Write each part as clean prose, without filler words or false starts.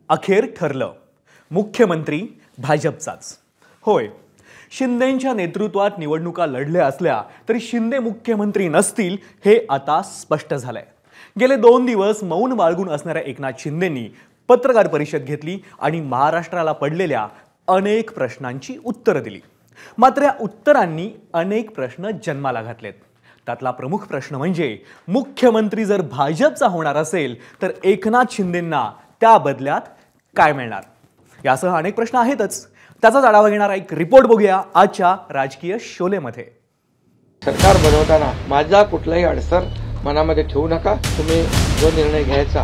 अखेर ठरलं, मुख्यमंत्री भाजपचाच. होय, शिंदेंच्या नेतृत्वात निवडणुका लढल्या असल्या तरी शिंदे मुख्यमंत्री नसतील हे आता स्पष्ट झालंय. गेले 2 दिवस मौन बाळगून असणाऱ्या एकनाथ शिंदेंनी पत्रकार परिषद घेतली आणि महाराष्ट्राला पडलेल्या अनेक प्रश्नांची उत्तरं दिली. मात्र या उत्तरांनी अनेक प्रश्न जन्माला घातलेत. त्यातला प्रमुख प्रश्न म्हणजे मुख्यमंत्री जर भाजपचा होणार असेल तर एकनाथ शिंदेंना त्या बदल्यात काय मिळणार. यासह अनेक प्रश्न आहेतच. त्याचाच आढावा घेणारा एक रिपोर्ट बघूया आजच्या राजकीय शोलेमध्ये. सरकार बनवताना माझा कुठलाही अडसर मनामध्ये ठेवू नका. तुम्ही जो निर्णय घ्यायचा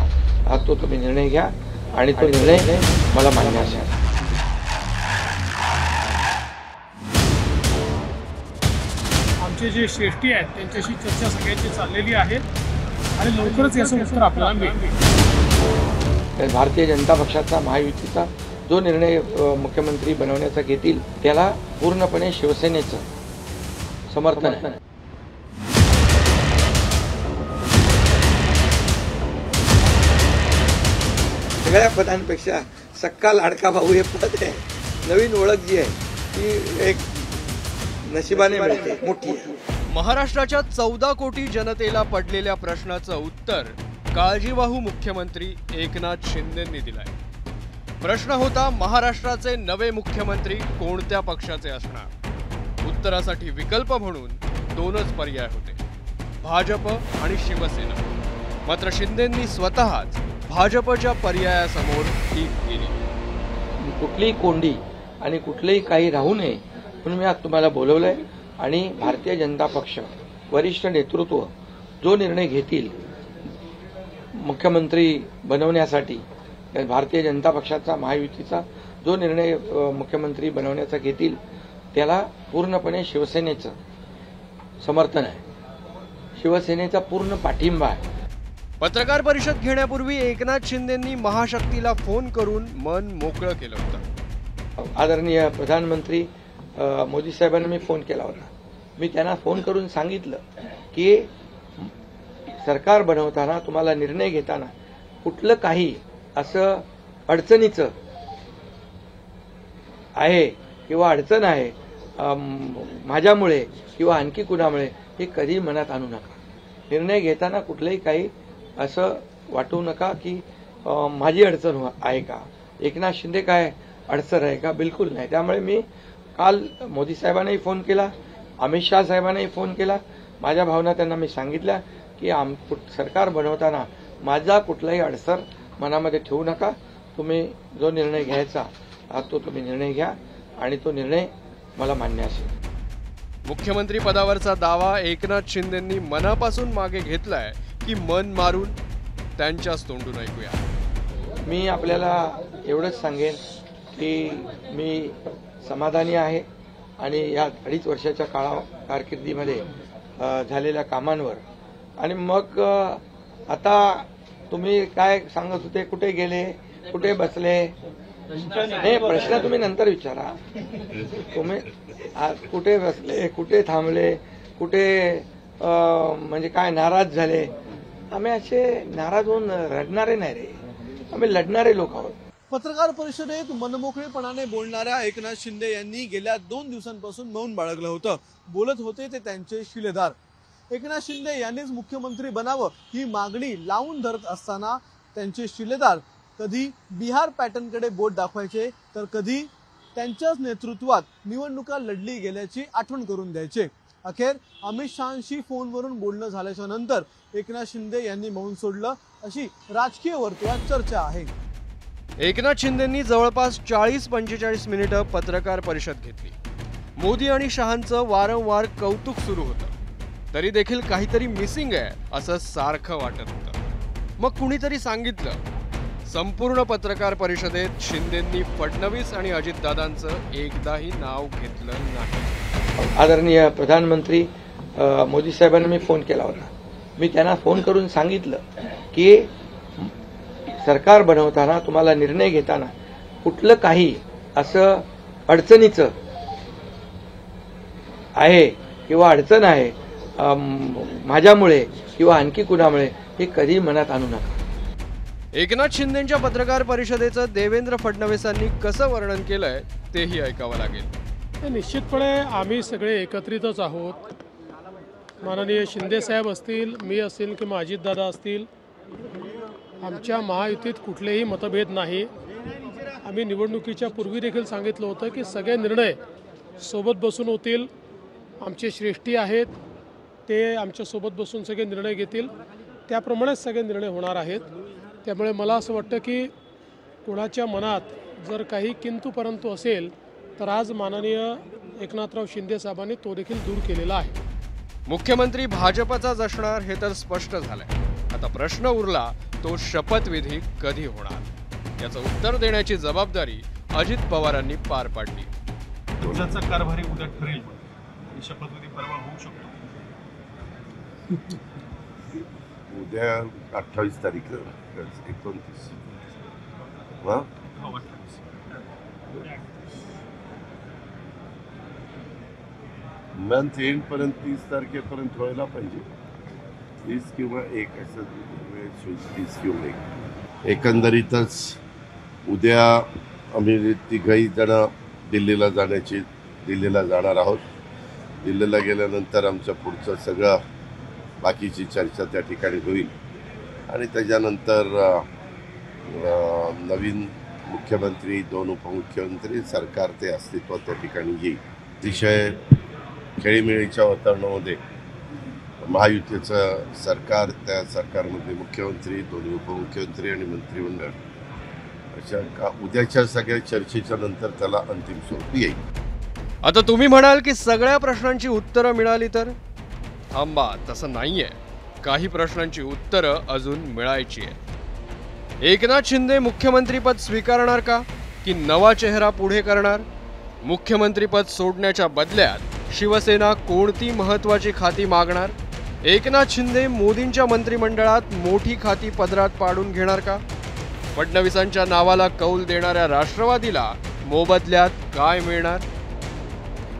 तो तुम्ही निर्णय घ्या आणि तो निर्णय मला मान्य असेल. आमचे जे श्रेष्ठी आहेत त्यांच्याशी चर्चा सगळ्यांची चाललेली आहे आणि लवकरच याचं उत्तर आपल्याला मिळेल. भारतीय जनता पक्षाचा महायुतीचा जो निर्णय मुख्यमंत्री बनवण्याचा घेतील त्याला पूर्णपणे शिवसेनेचं समर्थन आहे. सगळ्या पदांपेक्षा सक्का लाडका भाऊ हे पद आहे. नवीन ओळख जी आहे ती एक नशिबाने मिळते, मोठी आहे. महाराष्ट्राच्या 14 कोटी जनतेला पडलेल्या प्रश्नाचं उत्तर काळजीवाहू मुख्यमंत्री एकनाथ शिंदेंनी दिलंय. प्रश्न होता, महाराष्ट्राचे नवे मुख्यमंत्री कोणत्या पक्षाचे असणार. उत्तरासाठी विकल्प म्हणून 2च पर्याय होते, भाजप आणि शिवसेना. मात्र शिंदेंनी स्वतःच भाजपच्या पर्यायासमोर टीक केली. कुठलीही कोंडी आणि कुठलेही काही राहू नये म्हणून मी आज तुम्हाला बोलवलंय आणि भारतीय जनता पक्ष वरिष्ठ नेतृत्व जो निर्णय घेतील मुख्यमंत्री बनवण्यासाठी, भारतीय जनता पक्षाचा महायुतीचा जो निर्णय मुख्यमंत्री बनवण्याचा घेतील त्याला पूर्णपणे शिवसेनेचं समर्थन आहे. शिवसेनेचा पूर्ण पाठिंबा आहे. पत्रकार परिषद घेण्यापूर्वी एकनाथ शिंदेंनी महाशक्तीला फोन करून मन मोकळं केलं होतं. आदरणीय प्रधानमंत्री मोदी साहेबांना मी फोन केला होता. मी त्यांना फोन करून सांगितलं की सरकार बनवताना तुम्हाला निर्णय घेताना कुठलं काही असं अडचणीचं आहे किंवा अडचण आहे माझ्यामुळे किंवा आणखी कुणामुळे हे कधी मनात आणू नका. निर्णय घेताना कुठलंही काही असं वाटू नका की माझी अडचण आहे का, एकनाथ शिंदे काय अडचण आहे का. बिलकुल नाही. त्यामुळे मी काल मोदी साहेबांनाही फोन केला, अमित शहा साहेबांनाही फोन केला. माझ्या भावना त्यांना मी सांगितल्या की सरकार बनवताना माझा कुठलाही अडसर मनामध्ये ठेवू नका. तुम्ही जो निर्णय घ्यायचा तो तुम्ही निर्णय घ्या आणि तो निर्णय मला मान्य असेल. मुख्यमंत्री पदावरचा दावा एकनाथ शिंदेंनी मनापासून मागे घेतलाय की मन मारून त्यांच्याच तोंडून ऐकूया. मी आपल्याला एवढंच सांगेन की मी समाधानी आहे आणि या 2.5 वर्षाच्या कारकिर्दीमध्ये झालेल्या कामांवर. आणि मग आता तुम्ही काय सांगत होते, कुठे गेले, कुठे बसले, हे प्रश्न तुम्ही नंतर विचारा. तुम्ही कुठे बसले, कुठे थांबले, कुठे म्हणजे काय नाराज झाले. आम्ही असे नाराज होऊन रडणारे नाही रे, आम्ही लढणारे लोक आहोत. पत्रकार परिषदेत मनमोकळेपणाने बोलणाऱ्या एकनाथ शिंदे यांनी गेल्या 2 दिवसांपासून मौन बाळगलं होतं. बोलत होते ते त्यांचे शिलेदार. एकनाथ शिंदे यांनीच मुख्यमंत्री बनावं ही मागणी लावून धरत असताना त्यांचे शिलेदार कधी बिहार पॅटर्नकडे बोट दाखवायचे तर कधी त्यांच्याच नेतृत्वात निवडणुका लढली गेल्याची आठवण करून द्यायचे. अखेर अमित शहांशी फोनवरून बोलणं झाल्याच्या नंतर एकनाथ शिंदे यांनी मौन सोडलं अशी राजकीय वर्तुळात चर्चा आहे. एकनाथ शिंदेंनी जवळपास 40-45 मिनिटं पत्रकार परिषद घेतली. मोदी आणि शहांचं वारंवार कौतुक सुरू होतं, तरी देखील काहीतरी मिसिंग आहे असं सारखं वाटत होतं. मग कुणीतरी सांगितलं. संपूर्ण पत्रकार परिषदेत शिंदेंनी फडणवीस आणि अजितदादांचं एकदाही नाव घेतलं नाही. आदरणीय प्रधानमंत्री मोदी साहेबांना मी फोन केला होता. मी त्यांना फोन करून सांगितलं की सरकार बनवताना तुम्हाला निर्णय घेताना कुठलं काही असं अडचणीचं आहे किंवा अडचण आहे माझ्यामुळे किंवा आणखी कुणामुळे हे कधी मनात आणू नका. एकनाथ शिंदेंच्या पत्रकार परिषदेचं देवेंद्र फडणवीसांनी कसं वर्णन केलंय तेही ऐकावं लागेल। तर निश्चितपणे आम्ही सगळे एकत्रितच आहोत। माननीय शिंदे साहेब असतील, मी असेल किंवा अजितदादा असतील, आमच्या महायुतीत कुठलेही मतभेद नाही। आम्ही निवडणुकीच्या पूर्वी देखील सांगितलं होतं की सगळे निर्णय सोबत बसून होतील। आमचे श्रेष्ठी आहेत, ते आमच्यासोबत बसून सगळे निर्णय घेतील, त्याप्रमाणेच सगळे निर्णय होणार आहेत। त्यामुळे मला असं वाटतं की कोणाच्या मनात जर काही किंतु परंतु असेल तर आज माननीय एकनाथराव शिंदे साहेबांनी तो देखील दूर केलेला आहे। मुख्यमंत्री भाजपचाच असणार हे तर स्पष्ट झालंय। आता प्रश्न उरला तो शपथविधी कधी होणार, याचं उत्तर देण्याची जबाबदारी अजित पवारांनी पार पाडली। राज्याचा कारभारी उद्या ठरेल आणि शपथविधी परवा होऊ शकतो। उद्या 28 तारीख 29 वा मंथ एंड पर्यंत 30 तारखेपर्यंत व्हायला पाहिजे। 30 किंवा 1 असं वेळ 30 किंवा 1 एकंदरीतच उद्या आम्ही तिघही जण दिल्लीला जाणार आहोत। दिल्लीला गेल्यानंतर आमचं पुढचं सगळं बाकीची चर्चा त्या ठिकाणी होईल आणि त्याच्यानंतर नवीन मुख्यमंत्री, 2 उपमुख्यमंत्री, सरकार ते अस्तित्वात त्या ठिकाणी येईल। अतिशय खेळीमेळीच्या वातावरणामध्ये महायुतीचं सरकार, त्या सरकारमध्ये मुख्यमंत्री, 2 उपमुख्यमंत्री आणि मंत्रिमंडळ अशा उद्याच्या सगळ्या चर्चेच्या नंतर त्याला अंतिम स्वरूप येईल। आता तुम्ही म्हणाल की सगळ्या प्रश्नांची उत्तरं मिळाली तर? थांबा, तसं नाहीये। काही प्रश्नांची उत्तरं अजून मिळायची आहेत। एकनाथ शिंदे मुख्यमंत्रीपद स्वीकारणार का की नवा चेहरा पुढे करणार? मुख्यमंत्रीपद सोडण्याच्या बदल्यात शिवसेना कोणती महत्त्वाची खाती मागणार? एकनाथ शिंदे मोदींच्या मंत्रिमंडळात मोठी खाती पदरात पाडून घेणार का? फडणवीसांच्या नावाला कौल देणाऱ्या राष्ट्रवादीला मोबदल्यात काय मिळणार?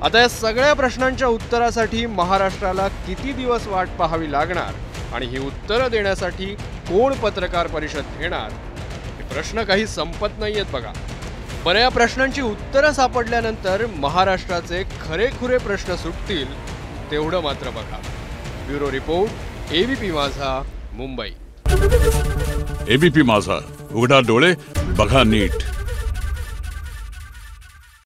आता या सगळ्या प्रश्नांच्या उत्तरासाठी महाराष्ट्राला किती दिवस वाट पाहावी लागणार आणि ही उत्तरं देण्यासाठी कोण पत्रकार परिषद घेणार, हे प्रश्न काही संपत नाहीयेत बघा। बरं, या प्रश्नांची उत्तरं सापडल्यानंतर महाराष्ट्राचे खरेखुरे प्रश्न सुटतील तेवढं मात्र बघा। ब्युरो रिपोर्ट, एबीपी माझा, मुंबई। एबीपी माझा, उघडा डोळे बघा नीट।